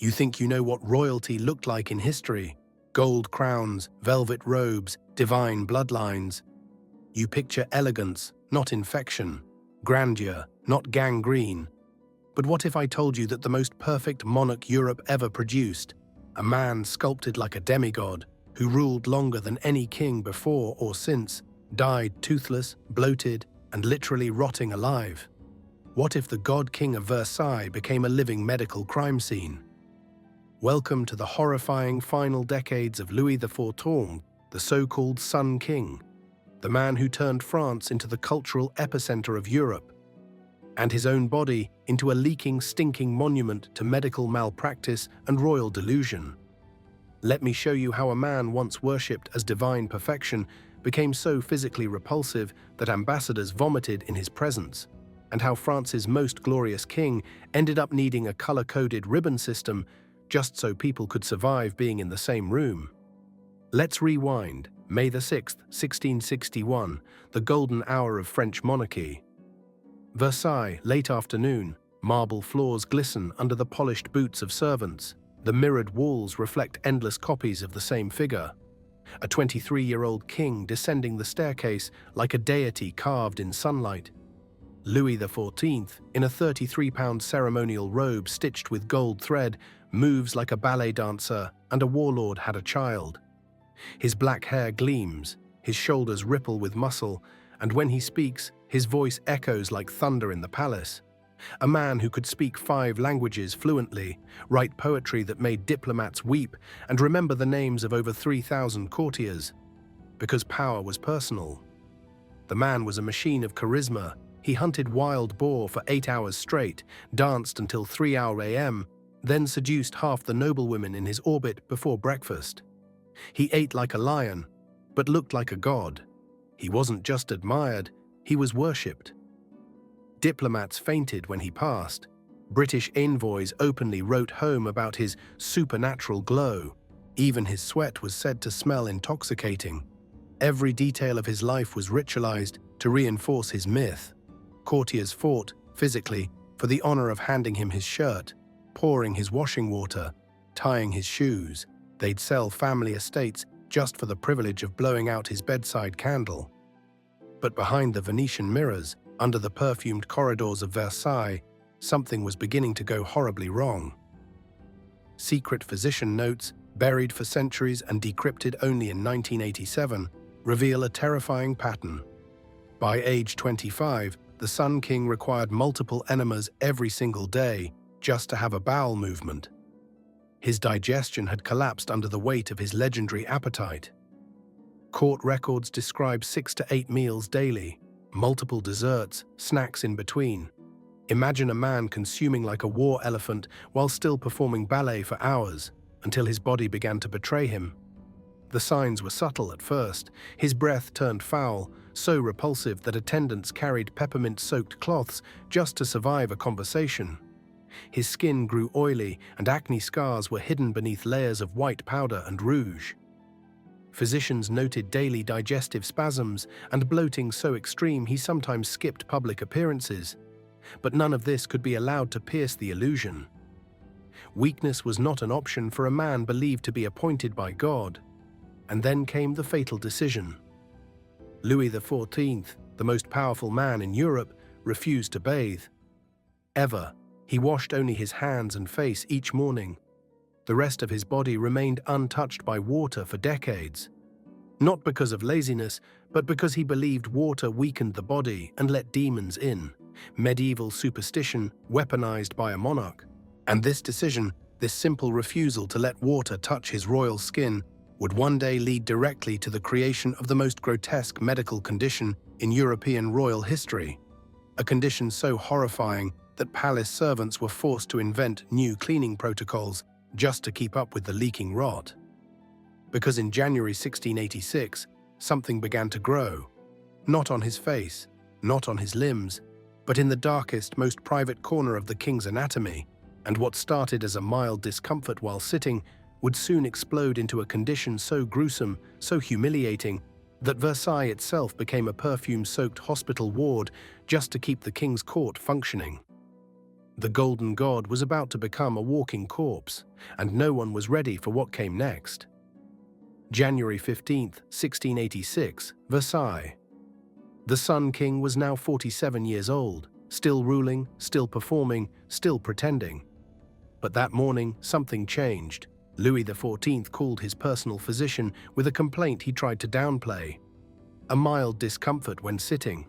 You think you know what royalty looked like in history? Gold crowns, velvet robes, divine bloodlines. You picture elegance, not infection, grandeur, not gangrene. But what if I told you that the most perfect monarch Europe ever produced, a man sculpted like a demigod, who ruled longer than any king before or since, died toothless, bloated, and literally rotting alive? What if the god-king of Versailles became a living medical crime scene? Welcome to the horrifying final decades of Louis XIV, the so-called Sun King, the man who turned France into the cultural epicenter of Europe, and his own body into a leaking, stinking monument to medical malpractice and royal delusion. Let me show you how a man once worshipped as divine perfection became so physically repulsive that ambassadors vomited in his presence, and how France's most glorious king ended up needing a color-coded ribbon system just so people could survive being in the same room. Let's rewind. May the 6th, 1661, the golden hour of French monarchy. Versailles, late afternoon. Marble floors glisten under the polished boots of servants. The mirrored walls reflect endless copies of the same figure. A 23-year-old king descending the staircase like a deity carved in sunlight. Louis XIV, in a 33-pound ceremonial robe stitched with gold thread, moves like a ballet dancer, and a warlord had a child. His black hair gleams, his shoulders ripple with muscle, and when he speaks, his voice echoes like thunder in the palace. A man who could speak 5 languages fluently, write poetry that made diplomats weep, and remember the names of over 3,000 courtiers. Because power was personal. The man was a machine of charisma. He hunted wild boar for 8 hours straight, danced until 3 a.m., then seduced half the noblewomen in his orbit before breakfast. He ate like a lion, but looked like a god. He wasn't just admired, he was worshipped. Diplomats fainted when he passed. British envoys openly wrote home about his supernatural glow. Even his sweat was said to smell intoxicating. Every detail of his life was ritualized to reinforce his myth. Courtiers fought, physically, for the honor of handing him his shirt, pouring his washing water, tying his shoes. They'd sell family estates just for the privilege of blowing out his bedside candle. But behind the Venetian mirrors, under the perfumed corridors of Versailles, something was beginning to go horribly wrong. Secret physician notes, buried for centuries and decrypted only in 1987, reveal a terrifying pattern. By age 25, the Sun King required multiple enemas every single day just to have a bowel movement. His digestion had collapsed under the weight of his legendary appetite. Court records describe 6 to 8 meals daily, multiple desserts, snacks in between. Imagine a man consuming like a war elephant while still performing ballet for hours, until his body began to betray him. The signs were subtle at first. His breath turned foul, so repulsive that attendants carried peppermint-soaked cloths just to survive a conversation. His skin grew oily, and acne scars were hidden beneath layers of white powder and rouge. Physicians noted daily digestive spasms and bloating so extreme he sometimes skipped public appearances. But none of this could be allowed to pierce the illusion. Weakness was not an option for a man believed to be appointed by God. And then came the fatal decision. Louis XIV, the most powerful man in Europe, refused to bathe. Ever. He washed only his hands and face each morning. The rest of his body remained untouched by water for decades. Not because of laziness, but because he believed water weakened the body and let demons in. Medieval superstition weaponized by a monarch. And this decision, this simple refusal to let water touch his royal skin, would one day lead directly to the creation of the most grotesque medical condition in European royal history. A condition so horrifying that palace servants were forced to invent new cleaning protocols just to keep up with the leaking rot. Because in January 1686, something began to grow. Not on his face, not on his limbs, but in the darkest, most private corner of the king's anatomy, and what started as a mild discomfort while sitting would soon explode into a condition so gruesome, so humiliating, that Versailles itself became a perfume-soaked hospital ward just to keep the king's court functioning. The golden god was about to become a walking corpse, and no one was ready for what came next. January 15th, 1686, Versailles. The Sun King was now 47 years old, still ruling, still performing, still pretending. But that morning, something changed. Louis XIV called his personal physician with a complaint he tried to downplay. A mild discomfort when sitting.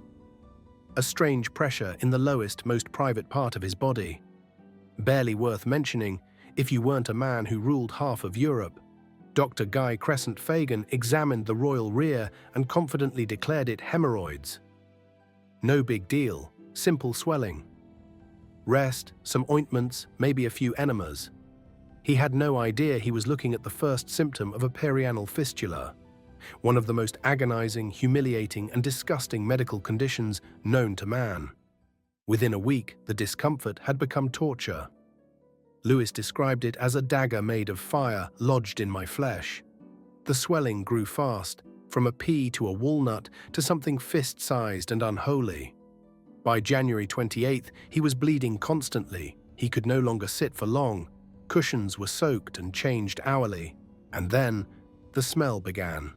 A strange pressure in the lowest, most private part of his body. Barely worth mentioning if you weren't a man who ruled half of Europe. Dr. Guy Crescent Fagan examined the royal rear and confidently declared it hemorrhoids. No big deal, simple swelling. Rest, some ointments, maybe a few enemas. He had no idea he was looking at the first symptom of a perianal fistula, one of the most agonizing, humiliating, and disgusting medical conditions known to man. Within a week, the discomfort had become torture. Louis described it as a dagger made of fire lodged in my flesh. The swelling grew fast, from a pea to a walnut to something fist-sized and unholy. By January 28th, he was bleeding constantly. He could no longer sit for long. Cushions were soaked and changed hourly. And then, the smell began.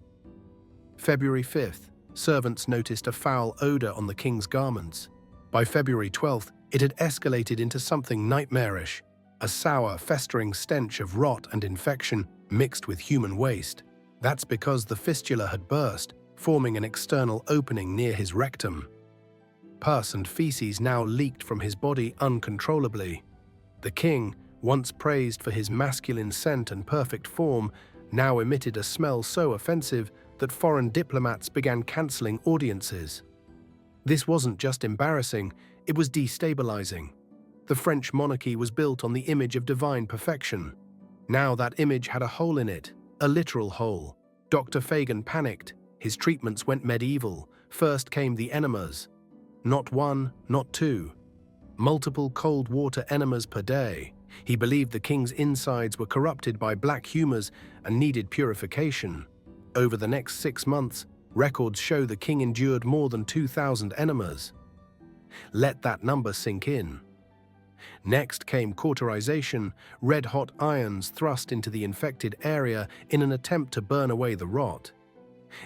February 5th, servants noticed a foul odor on the king's garments. By February 12th, it had escalated into something nightmarish, a sour, festering stench of rot and infection mixed with human waste. That's because the fistula had burst, forming an external opening near his rectum. Pus and feces now leaked from his body uncontrollably. The king, once praised for his masculine scent and perfect form, now emitted a smell so offensive that foreign diplomats began cancelling audiences. This wasn't just embarrassing, it was destabilizing. The French monarchy was built on the image of divine perfection. Now that image had a hole in it, a literal hole. Dr. Fagan panicked. His treatments went medieval. First came the enemas. Not one, not two. Multiple cold water enemas per day. He believed the king's insides were corrupted by black humors and needed purification. Over the next 6 months, records show the king endured more than 2,000 enemas. Let that number sink in. Next came cauterization, red-hot irons thrust into the infected area in an attempt to burn away the rot.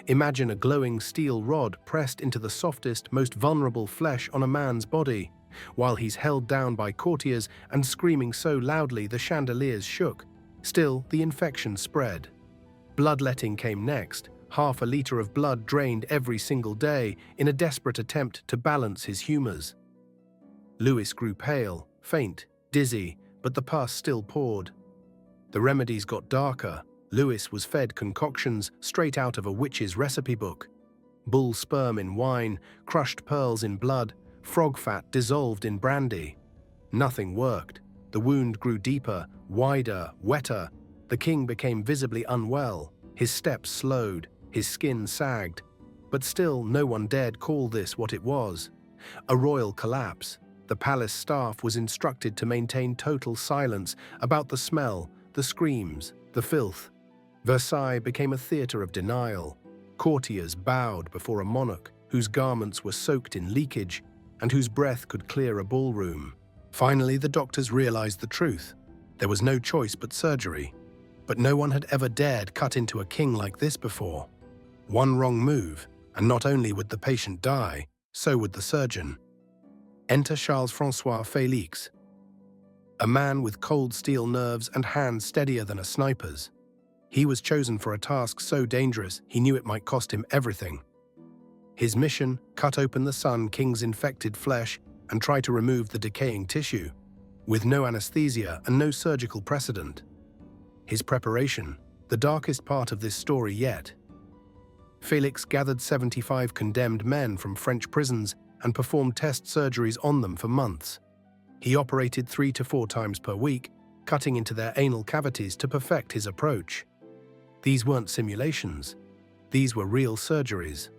Imagine a glowing steel rod pressed into the softest, most vulnerable flesh on a man's body, while he's held down by courtiers and screaming so loudly the chandeliers shook. Still, the infection spread. Bloodletting came next, half a liter of blood drained every single day in a desperate attempt to balance his humors. Louis grew pale, faint, dizzy, but the pus still poured. The remedies got darker. Louis was fed concoctions straight out of a witch's recipe book. Bull sperm in wine, crushed pearls in blood, frog fat dissolved in brandy. Nothing worked. The wound grew deeper, wider, wetter. The king became visibly unwell. His steps slowed, his skin sagged. But still, no one dared call this what it was. A royal collapse. The palace staff was instructed to maintain total silence about the smell, the screams, the filth. Versailles became a theatre of denial. Courtiers bowed before a monarch whose garments were soaked in leakage and whose breath could clear a ballroom. Finally, the doctors realized the truth. There was no choice but surgery. But no one had ever dared cut into a king like this before. One wrong move, and not only would the patient die, so would the surgeon. Enter Charles-François Félix, a man with cold steel nerves and hands steadier than a sniper's. He was chosen for a task so dangerous he knew it might cost him everything. His mission: cut open the Sun King's infected flesh and try to remove the decaying tissue, with no anesthesia and no surgical precedent. His preparation, the darkest part of this story yet. Félix gathered 75 condemned men from French prisons and performed test surgeries on them for months. He operated 3 to 4 times per week, cutting into their anal cavities to perfect his approach. These weren't simulations. These were real surgeries.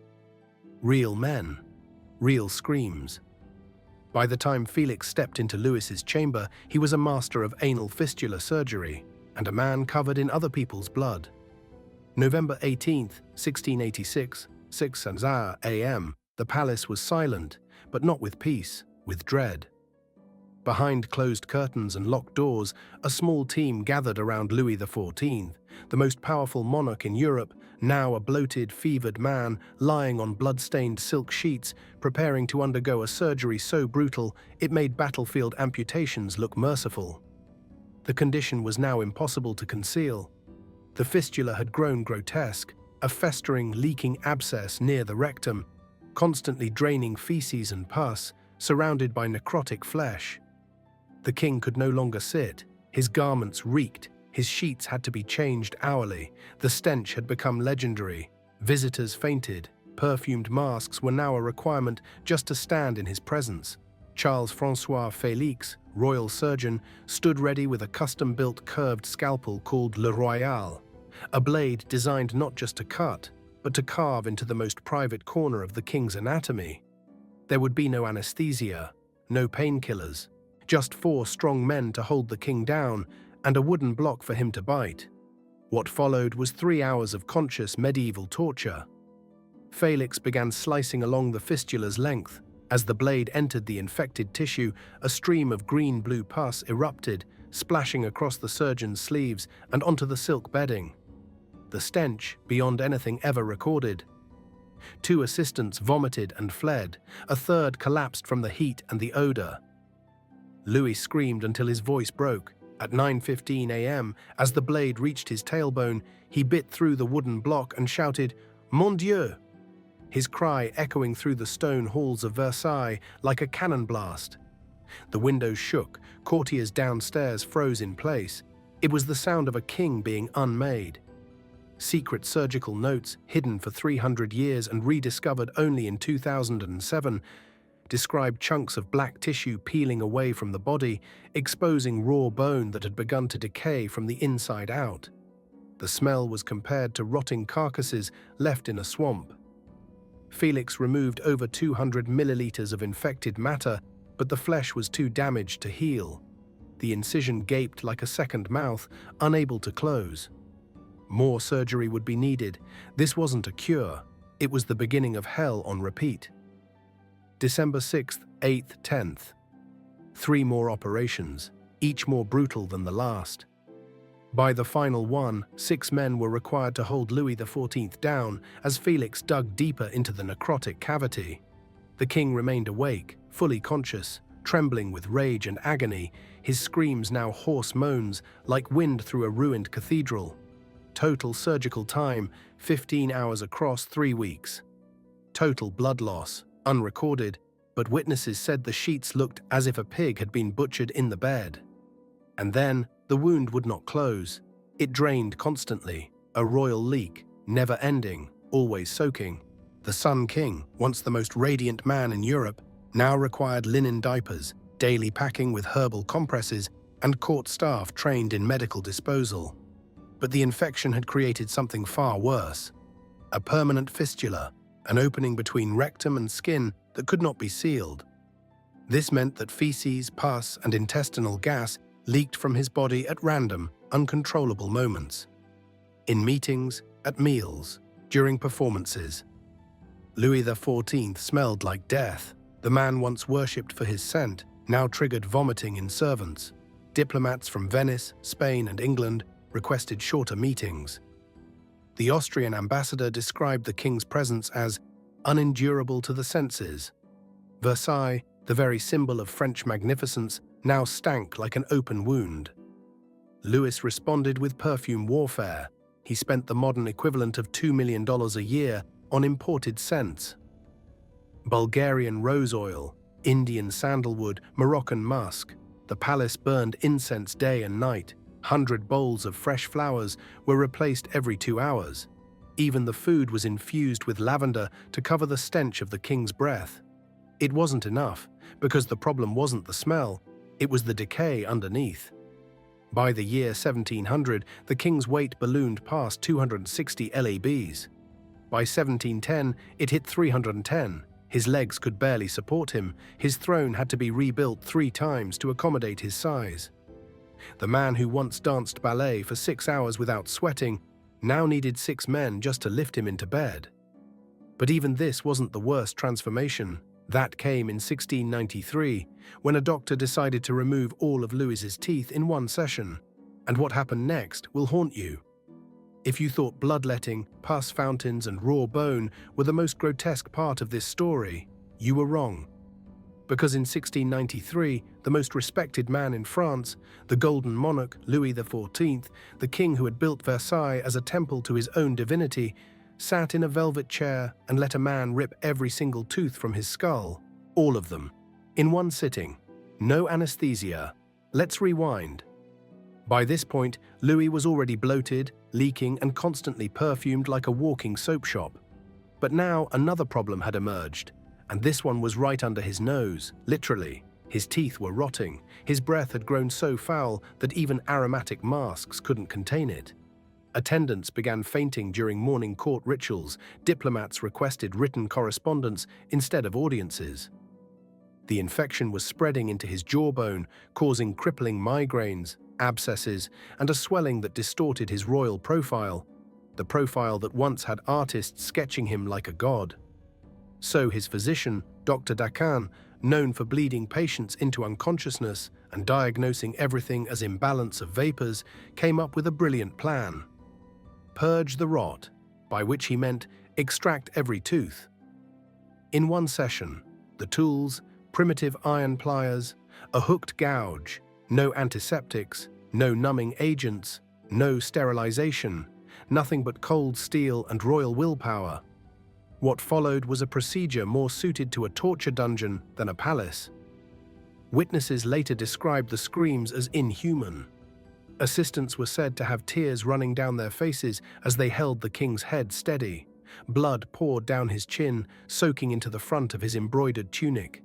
Real men. Real screams. By the time Félix stepped into Louis's chamber, he was a master of anal fistula surgery and a man covered in other people's blood. November 18th, 1686, 6 a.m., the palace was silent, but not with peace, with dread. Behind closed curtains and locked doors, a small team gathered around Louis XIV, the most powerful monarch in Europe, now a bloated, fevered man lying on blood-stained silk sheets, preparing to undergo a surgery so brutal it made battlefield amputations look merciful. The condition was now impossible to conceal. The fistula had grown grotesque, a festering, leaking abscess near the rectum, constantly draining feces and pus, surrounded by necrotic flesh. The king could no longer sit. His garments reeked. His sheets had to be changed hourly. The stench had become legendary. Visitors fainted. Perfumed masks were now a requirement just to stand in his presence. Charles-François Félix, royal surgeon, stood ready with a custom-built curved scalpel called Le Royal, a blade designed not just to cut, but to carve into the most private corner of the king's anatomy. There would be no anesthesia, no painkillers, just 4 strong men to hold the king down and a wooden block for him to bite. What followed was 3 hours of conscious medieval torture. Felix began slicing along the fistula's length. As the blade entered the infected tissue, a stream of green-blue pus erupted, splashing across the surgeon's sleeves and onto the silk bedding. The stench, beyond anything ever recorded. 2 assistants vomited and fled. A third collapsed from the heat and the odor. Louis screamed until his voice broke. At 9:15 a.m., as the blade reached his tailbone, he bit through the wooden block and shouted, "Mon Dieu!" His cry echoing through the stone halls of Versailles like a cannon blast. The windows shook, courtiers downstairs froze in place. It was the sound of a king being unmade. Secret surgical notes, hidden for 300 years and rediscovered only in 2007, described chunks of black tissue peeling away from the body, exposing raw bone that had begun to decay from the inside out. The smell was compared to rotting carcasses left in a swamp. Felix removed over 200 milliliters of infected matter, but the flesh was too damaged to heal. The incision gaped like a second mouth, unable to close. More surgery would be needed. This wasn't a cure. It was the beginning of hell on repeat. December 6th, 8th, 10th. 3 more operations, each more brutal than the last. By the final one, 6 men were required to hold Louis XIV down as Felix dug deeper into the necrotic cavity. The king remained awake, fully conscious, trembling with rage and agony, his screams now hoarse moans like wind through a ruined cathedral. Total surgical time, 15 hours across 3 weeks. Total blood loss, unrecorded, but witnesses said the sheets looked as if a pig had been butchered in the bed. And then, the wound would not close. It drained constantly, a royal leak, never ending, always soaking. The Sun King, once the most radiant man in Europe, now required linen diapers, daily packing with herbal compresses, and court staff trained in medical disposal. But the infection had created something far worse. A permanent fistula, an opening between rectum and skin that could not be sealed. This meant that feces, pus, and intestinal gas leaked from his body at random, uncontrollable moments. In meetings, at meals, during performances. Louis XIV smelled like death. The man once worshipped for his scent now triggered vomiting in servants. Diplomats from Venice, Spain, and England requested shorter meetings. The Austrian ambassador described the king's presence as unendurable to the senses. Versailles, the very symbol of French magnificence, now stank like an open wound. Louis responded with perfume warfare. He spent the modern equivalent of $2 million a year on imported scents. Bulgarian rose oil, Indian sandalwood, Moroccan musk. The palace burned incense day and night. 100 bowls of fresh flowers were replaced every 2 hours. Even the food was infused with lavender to cover the stench of the king's breath. It wasn't enough, because the problem wasn't the smell, it was the decay underneath. By the year 1700, the king's weight ballooned past 260 lbs. By 1710, it hit 310. His legs could barely support him. His throne had to be rebuilt 3 times to accommodate his size. The man who once danced ballet for 6 hours without sweating now needed 6 men just to lift him into bed. But even this wasn't the worst transformation. That came in 1693, when a doctor decided to remove all of Louis's teeth in one session. And what happened next will haunt you. If you thought bloodletting, pus fountains, and raw bone were the most grotesque part of this story, you were wrong. Because in 1693, the most respected man in France, the golden monarch Louis XIV, the king who had built Versailles as a temple to his own divinity, sat in a velvet chair and let a man rip every single tooth from his skull, all of them, in one sitting. No anesthesia. Let's rewind. By this point, Louis was already bloated, leaking, and constantly perfumed like a walking soap shop. But now another problem had emerged, and this one was right under his nose, literally. His teeth were rotting, his breath had grown so foul that even aromatic masks couldn't contain it. Attendants began fainting during morning court rituals, diplomats requested written correspondence instead of audiences. The infection was spreading into his jawbone, causing crippling migraines, abscesses, and a swelling that distorted his royal profile, the profile that once had artists sketching him like a god. So his physician, Dr. Dacan, known for bleeding patients into unconsciousness and diagnosing everything as imbalance of vapors, came up with a brilliant plan. Purge the rot, by which he meant extract every tooth. In one session, the tools, primitive iron pliers, a hooked gouge, no antiseptics, no numbing agents, no sterilization, nothing but cold steel and royal willpower. What followed was a procedure more suited to a torture dungeon than a palace. Witnesses later described the screams as inhuman. Assistants were said to have tears running down their faces as they held the king's head steady. Blood poured down his chin, soaking into the front of his embroidered tunic.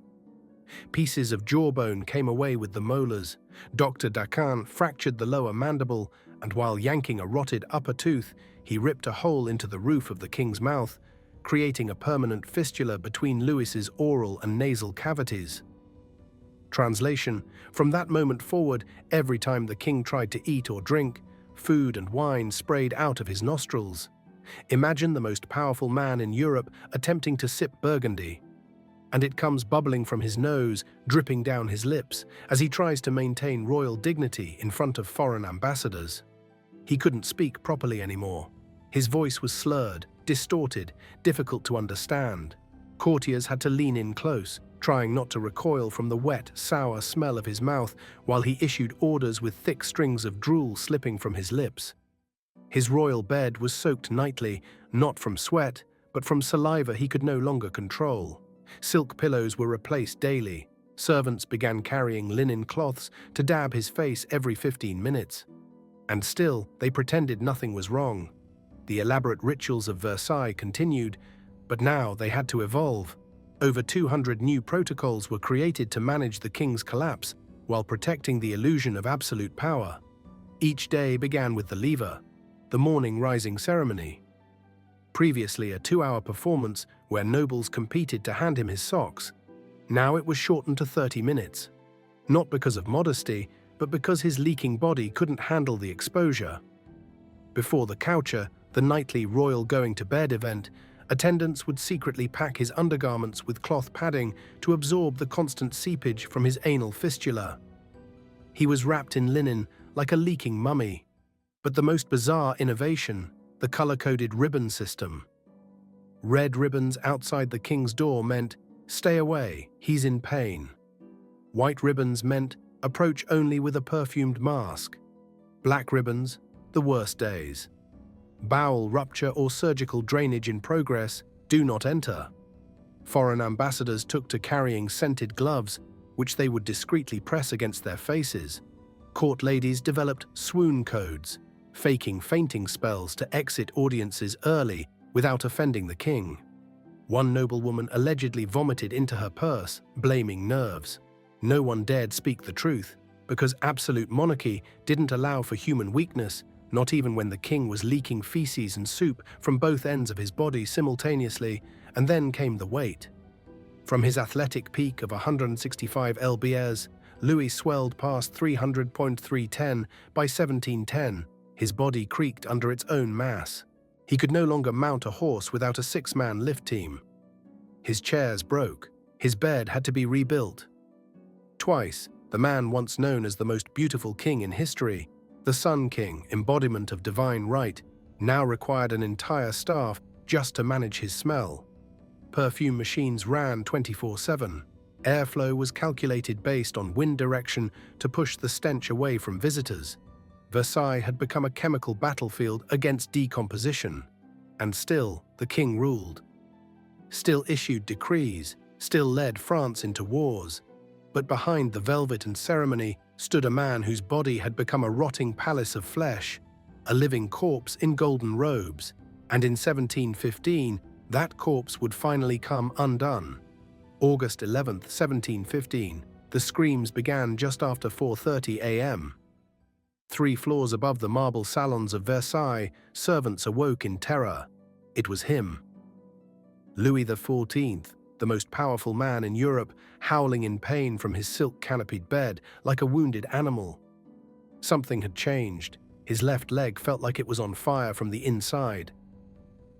Pieces of jawbone came away with the molars. Dr. Dacan fractured the lower mandible, and while yanking a rotted upper tooth, he ripped a hole into the roof of the king's mouth, creating a permanent fistula between Louis's oral and nasal cavities. Translation: from that moment forward, every time the king tried to eat or drink, food and wine sprayed out of his nostrils. Imagine the most powerful man in Europe attempting to sip Burgundy, and it comes bubbling from his nose, dripping down his lips, as he tries to maintain royal dignity in front of foreign ambassadors. He couldn't speak properly anymore. His voice was slurred, distorted, difficult to understand. Courtiers had to lean in close, trying not to recoil from the wet, sour smell of his mouth while he issued orders with thick strings of drool slipping from his lips. His royal bed was soaked nightly, not from sweat, but from saliva he could no longer control. Silk pillows were replaced daily. Servants began carrying linen cloths to dab his face every 15 minutes. And still, they pretended nothing was wrong. The elaborate rituals of Versailles continued, but now they had to evolve. Over 200 new protocols were created to manage the king's collapse while protecting the illusion of absolute power. Each day began with the lever, the morning rising ceremony. Previously a 2-hour performance where nobles competed to hand him his socks. Now it was shortened to 30 minutes. Not because of modesty, but because his leaking body couldn't handle the exposure. Before the coucher, the nightly royal going-to-bed event, attendants would secretly pack his undergarments with cloth padding to absorb the constant seepage from his anal fistula. He was wrapped in linen like a leaking mummy. But the most bizarre innovation, the color-coded ribbon system. Red ribbons outside the king's door meant, "Stay away, he's in pain." White ribbons meant, "Approach only with a perfumed mask." Black ribbons, "The worst days." Bowel rupture or surgical drainage in progress, "Do not enter." Foreign ambassadors took to carrying scented gloves, which they would discreetly press against their faces. Court ladies developed swoon codes, faking fainting spells to exit audiences early without offending the king. One noblewoman allegedly vomited into her purse, blaming nerves. No one dared speak the truth, because absolute monarchy didn't allow for human weakness, not even when the king was leaking feces and soup from both ends of his body simultaneously, and then came the weight. From his athletic peak of 165 lbs, Louis swelled past 300.310 by 1710. His body creaked under its own mass. He could no longer mount a horse without a 6-man lift team. His chairs broke. His bed had to be rebuilt. Twice, the man once known as the most beautiful king in history, the Sun King, embodiment of divine right, now required an entire staff just to manage his smell. Perfume machines ran 24/7. Airflow was calculated based on wind direction to push the stench away from visitors. Versailles had become a chemical battlefield against decomposition. And still, the king ruled. Still issued decrees, still led France into wars. But behind the velvet and ceremony stood a man whose body had become a rotting palace of flesh, a living corpse in golden robes. And in 1715, that corpse would finally come undone. August 11th, 1715, the screams began just after 4:30 a.m. 3 floors above the marble salons of Versailles, servants awoke in terror. It was him. Louis XIV, the most powerful man in Europe, howling in pain from his silk-canopied bed like a wounded animal. Something had changed. His left leg felt like it was on fire from the inside.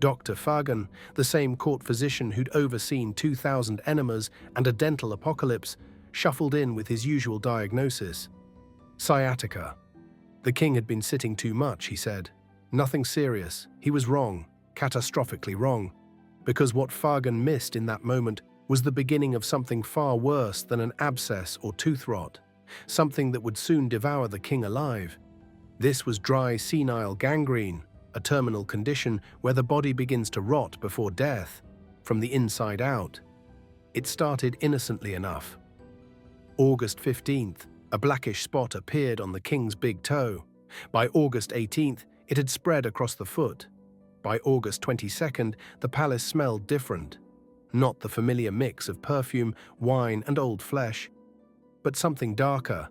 Dr. Fagan, the same court physician who'd overseen 2,000 enemas and a dental apocalypse, shuffled in with his usual diagnosis. Sciatica. The king had been sitting too much, he said. Nothing serious. He was wrong, catastrophically wrong. Because what Fagan missed in that moment was the beginning of something far worse than an abscess or tooth rot, something that would soon devour the king alive. This was dry senile gangrene, a terminal condition where the body begins to rot before death, from the inside out. It started innocently enough. August 15th, a blackish spot appeared on the king's big toe. By August 18th, it had spread across the foot. By August 22nd, the palace smelled different. Not the familiar mix of perfume, wine, and old flesh, but something darker.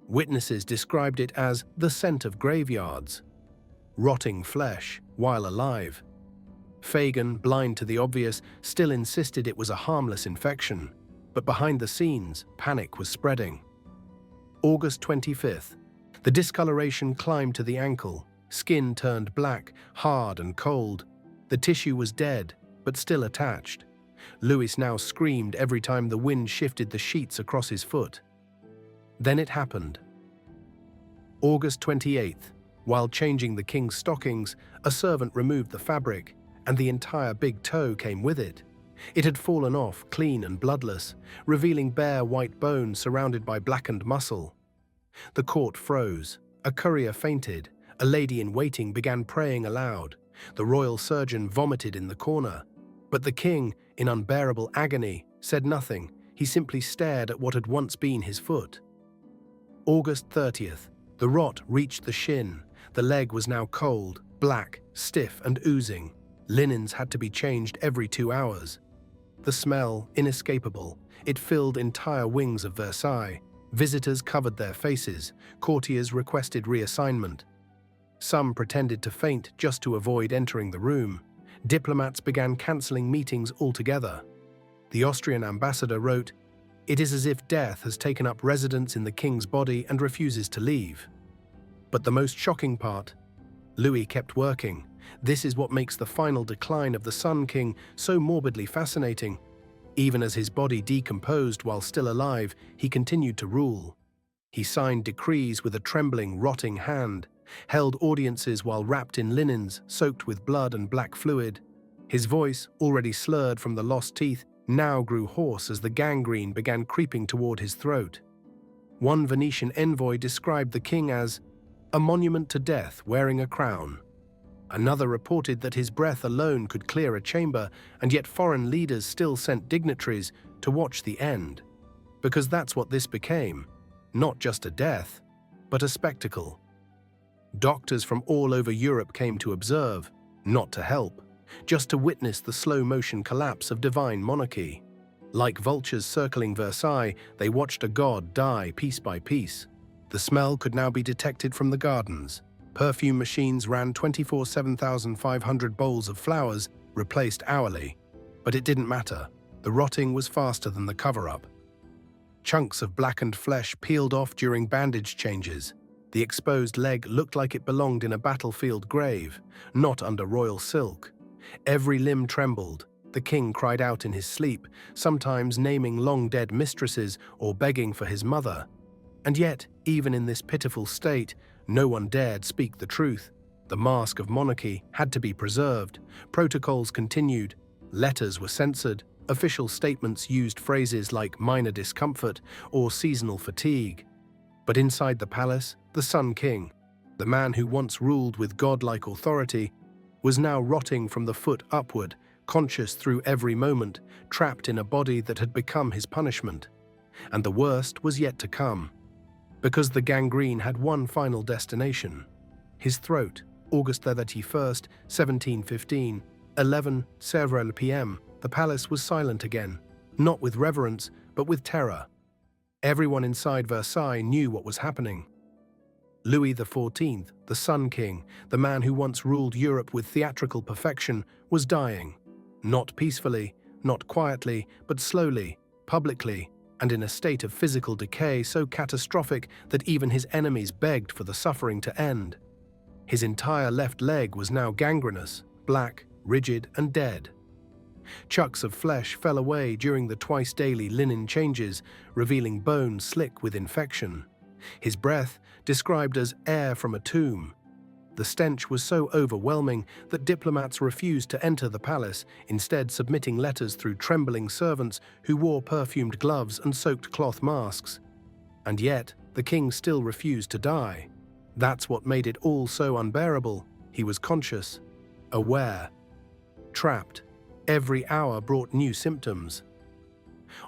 Witnesses described it as the scent of graveyards. Rotting flesh, while alive. Fagan, blind to the obvious, still insisted it was a harmless infection, but behind the scenes, panic was spreading. August 25th. The discoloration climbed to the ankle. Skin turned black, hard and cold. The tissue was dead, but still attached. Louis now screamed every time the wind shifted the sheets across his foot. Then it happened. August 28th. While changing the king's stockings, a servant removed the fabric, and the entire big toe came with it. It had fallen off, clean and bloodless, revealing bare white bones surrounded by blackened muscle. The court froze. A courier fainted. A lady in waiting began praying aloud. The royal surgeon vomited in the corner. But the king, in unbearable agony, said nothing. He simply stared at what had once been his foot. August 30th. The rot reached the shin. The leg was now cold, black, stiff and oozing. Linens had to be changed every 2 hours. The smell, inescapable, it filled entire wings of Versailles. Visitors covered their faces. Courtiers requested reassignment. Some pretended to faint just to avoid entering the room. Diplomats began cancelling meetings altogether. The Austrian ambassador wrote, "It is as if death has taken up residence in the king's body and refuses to leave." But the most shocking part, Louis kept working. This is what makes the final decline of the Sun King so morbidly fascinating. Even as his body decomposed while still alive, he continued to rule. He signed decrees with a trembling, rotting hand, held audiences while wrapped in linens soaked with blood and black fluid. His voice, already slurred from the lost teeth, now grew hoarse as the gangrene began creeping toward his throat. One Venetian envoy described the king as a monument to death wearing a crown. Another reported that his breath alone could clear a chamber, and yet foreign leaders still sent dignitaries to watch the end. Because that's what this became. Not just a death, but a spectacle. Doctors from all over Europe came to observe, not to help, just to witness the slow-motion collapse of divine monarchy. Like vultures circling Versailles, they watched a god die piece by piece. The smell could now be detected from the gardens. Perfume machines ran 24/7 7,500 bowls of flowers, replaced hourly. But it didn't matter. The rotting was faster than the cover-up. Chunks of blackened flesh peeled off during bandage changes. The exposed leg looked like it belonged in a battlefield grave, not under royal silk. Every limb trembled. The king cried out in his sleep, sometimes naming long-dead mistresses or begging for his mother. And yet, even in this pitiful state, no one dared speak the truth. The mask of monarchy had to be preserved, protocols continued, letters were censored, official statements used phrases like minor discomfort or seasonal fatigue. But inside the palace, the Sun King, the man who once ruled with godlike authority, was now rotting from the foot upward, conscious through every moment, trapped in a body that had become his punishment. And the worst was yet to come, because the gangrene had one final destination: his throat. August 31st, 1715, 11:00 p.m. The palace was silent again, not with reverence, but with terror. Everyone inside Versailles knew what was happening. Louis XIV, the Sun King, the man who once ruled Europe with theatrical perfection, was dying. Not peacefully, not quietly, but slowly, publicly, and in a state of physical decay so catastrophic that even his enemies begged for the suffering to end. His entire left leg was now gangrenous, black, rigid, and dead. Chunks of flesh fell away during the twice-daily linen changes, revealing bones slick with infection. His breath, described as air from a tomb. The stench was so overwhelming that diplomats refused to enter the palace, instead submitting letters through trembling servants who wore perfumed gloves and soaked cloth masks. And yet, the king still refused to die. That's what made it all so unbearable. He was conscious, aware, trapped. Every hour brought new symptoms.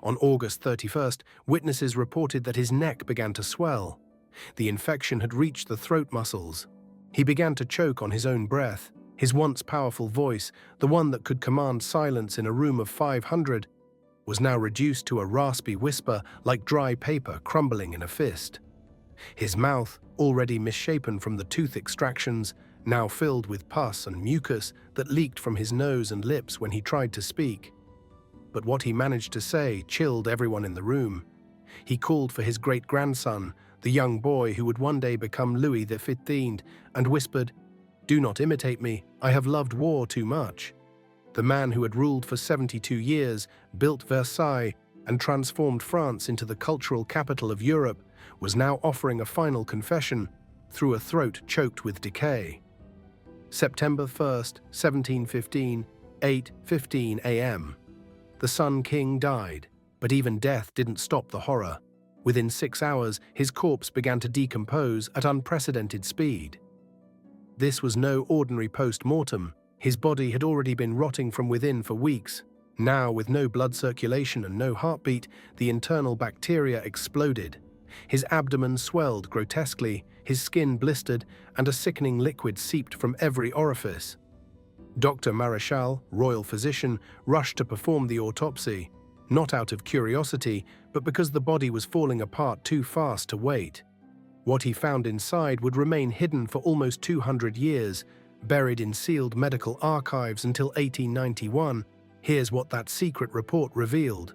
On August 31st, witnesses reported that his neck began to swell. The infection had reached the throat muscles. He began to choke on his own breath. His once powerful voice, the one that could command silence in a room of 500, was now reduced to a raspy whisper like dry paper crumbling in a fist. His mouth, already misshapen from the tooth extractions, now filled with pus and mucus that leaked from his nose and lips when he tried to speak. But what he managed to say chilled everyone in the room. He called for his great-grandson, the young boy who would one day become Louis XV, and whispered, "Do not imitate me, I have loved war too much." The man who had ruled for 72 years, built Versailles, and transformed France into the cultural capital of Europe, was now offering a final confession through a throat choked with decay. September 1st, 1715, 8:15 a.m. The Sun King died, but even death didn't stop the horror. Within 6 hours, his corpse began to decompose at unprecedented speed. This was no ordinary post-mortem. His body had already been rotting from within for weeks. Now, with no blood circulation and no heartbeat, the internal bacteria exploded. His abdomen swelled grotesquely, his skin blistered, and a sickening liquid seeped from every orifice. Dr. Maréchal, royal physician, rushed to perform the autopsy, not out of curiosity, but because the body was falling apart too fast to wait. What he found inside would remain hidden for almost 200 years, buried in sealed medical archives until 1891. Here's what that secret report revealed.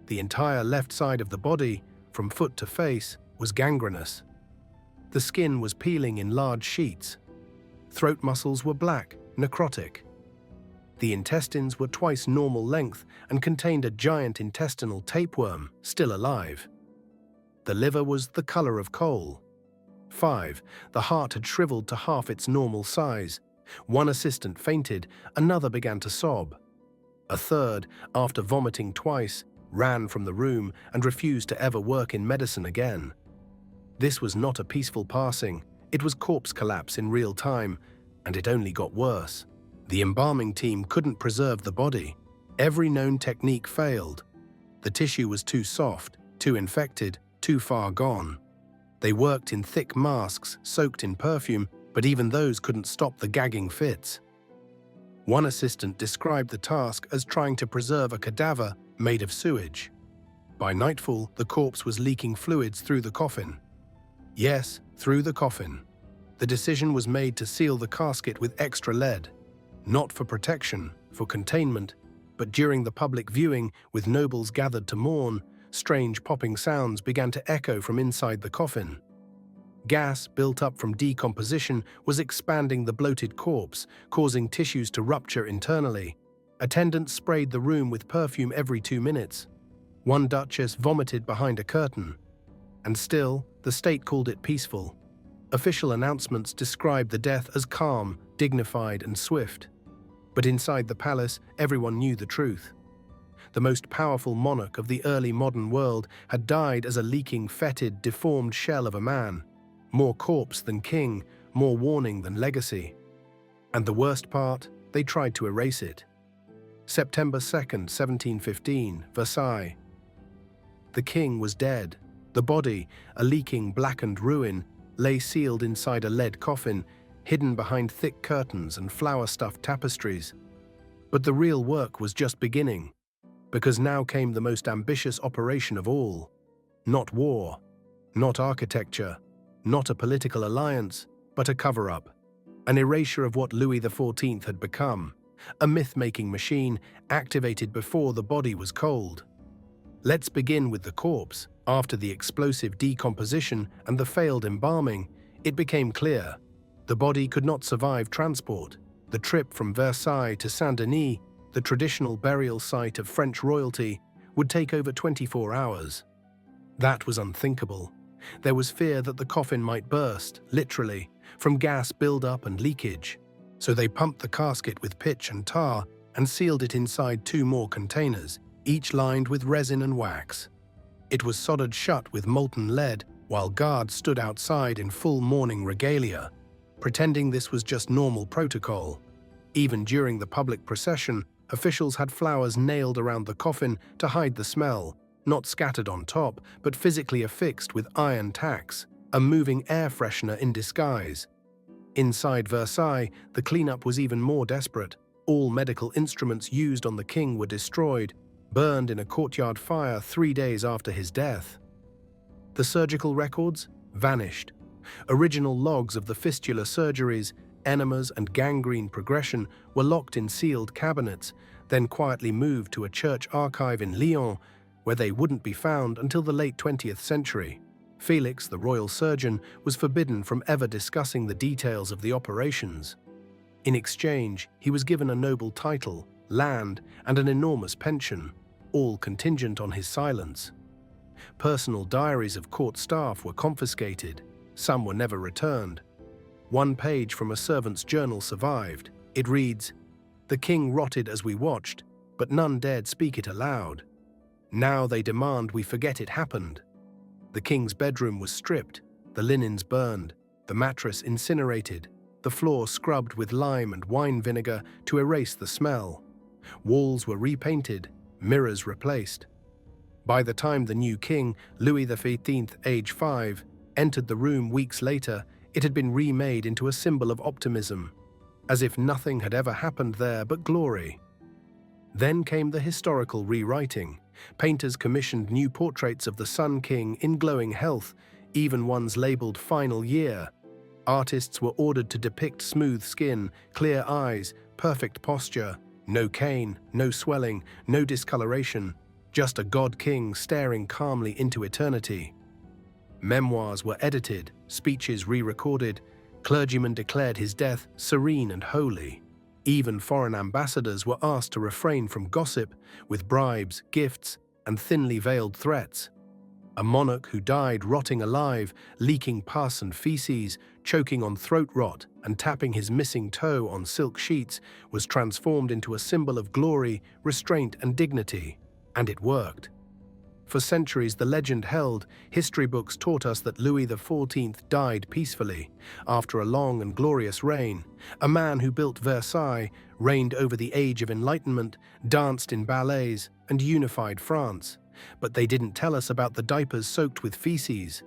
The entire left side of the body, from foot to face, was gangrenous. The skin was peeling in large sheets. Throat muscles were black, necrotic. The intestines were twice normal length and contained a giant intestinal tapeworm, still alive. The liver was the color of coal. 5. The heart had shriveled to half its normal size. One assistant fainted, another began to sob. A third, after vomiting twice, ran from the room and refused to ever work in medicine again. This was not a peaceful passing, it was corpse collapse in real time, and it only got worse. The embalming team couldn't preserve the body. Every known technique failed. The tissue was too soft, too infected, too far gone. They worked in thick masks, soaked in perfume, but even those couldn't stop the gagging fits. One assistant described the task as trying to preserve a cadaver made of sewage. By nightfall, the corpse was leaking fluids through the coffin. Yes, through the coffin. The decision was made to seal the casket with extra lead. Not for protection, for containment, but during the public viewing, with nobles gathered to mourn, strange popping sounds began to echo from inside the coffin. Gas built up from decomposition was expanding the bloated corpse, causing tissues to rupture internally. Attendants sprayed the room with perfume every 2 minutes. One duchess vomited behind a curtain. And still, the state called it peaceful. Official announcements described the death as calm, dignified, and swift. But inside the palace, everyone knew the truth. The most powerful monarch of the early modern world had died as a leaking, fetid, deformed shell of a man. More corpse than king, more warning than legacy. And the worst part, they tried to erase it. September 2nd, 1715, Versailles. The king was dead. The body, a leaking, blackened ruin, lay sealed inside a lead coffin, hidden behind thick curtains and flower-stuffed tapestries. But the real work was just beginning, because now came the most ambitious operation of all. Not war, not architecture, not a political alliance, but a cover-up. An erasure of what Louis XIV had become, a myth-making machine activated before the body was cold. Let's begin with the corpse. After the explosive decomposition and the failed embalming, it became clear. The body could not survive transport. The trip from Versailles to Saint-Denis, the traditional burial site of French royalty, would take over 24 hours. That was unthinkable. There was fear that the coffin might burst, literally, from gas buildup and leakage. So they pumped the casket with pitch and tar and sealed it inside 2 more containers, each lined with resin and wax. It was soldered shut with molten lead, while guards stood outside in full mourning regalia, pretending this was just normal protocol. Even during the public procession, officials had flowers nailed around the coffin to hide the smell, not scattered on top, but physically affixed with iron tacks, a moving air freshener in disguise. Inside Versailles, the cleanup was even more desperate. All medical instruments used on the king were destroyed, burned in a courtyard fire 3 days after his death. The surgical records vanished. Original logs of the fistula surgeries, enemas, and gangrene progression were locked in sealed cabinets, then quietly moved to a church archive in Lyon, where they wouldn't be found until the late 20th century. Felix, the royal surgeon, was forbidden from ever discussing the details of the operations. In exchange, he was given a noble title, land, and an enormous pension, all contingent on his silence. Personal diaries of court staff were confiscated. Some were never returned. One page from a servant's journal survived. It reads, "The king rotted as we watched, but none dared speak it aloud. Now they demand we forget it happened." The king's bedroom was stripped, the linens burned, the mattress incinerated, the floor scrubbed with lime and wine vinegar to erase the smell. Walls were repainted, mirrors replaced. By the time the new king, Louis XV, age 5, entered the room weeks later, it had been remade into a symbol of optimism, as if nothing had ever happened there but glory. Then came the historical rewriting. Painters commissioned new portraits of the Sun King in glowing health, even ones labeled final year. Artists were ordered to depict smooth skin, clear eyes, perfect posture, no cane, no swelling, no discoloration, just a god-king staring calmly into eternity. Memoirs were edited, speeches re-recorded, clergymen declared his death serene and holy. Even foreign ambassadors were asked to refrain from gossip, with bribes, gifts, and thinly veiled threats. A monarch who died rotting alive, leaking pus and feces, choking on throat rot, and tapping his missing toe on silk sheets, was transformed into a symbol of glory, restraint, and dignity. And it worked. For centuries, the legend held. History books taught us that Louis XIV died peacefully, after a long and glorious reign. A man who built Versailles, reigned over the Age of Enlightenment, danced in ballets, and unified France. But they didn't tell us about the diapers soaked with feces.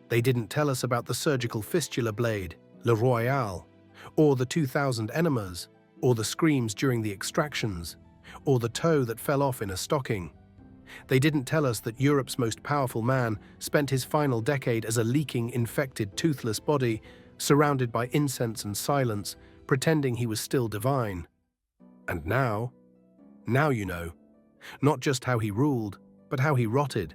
They didn't tell us about the surgical fistula blade, Le Royale, or the 2,000 enemas, or the screams during the extractions, or the toe that fell off in a stocking. They didn't tell us that Europe's most powerful man spent his final decade as a leaking, infected, toothless body, surrounded by incense and silence, pretending he was still divine. And now you know, not just how he ruled, but how he rotted.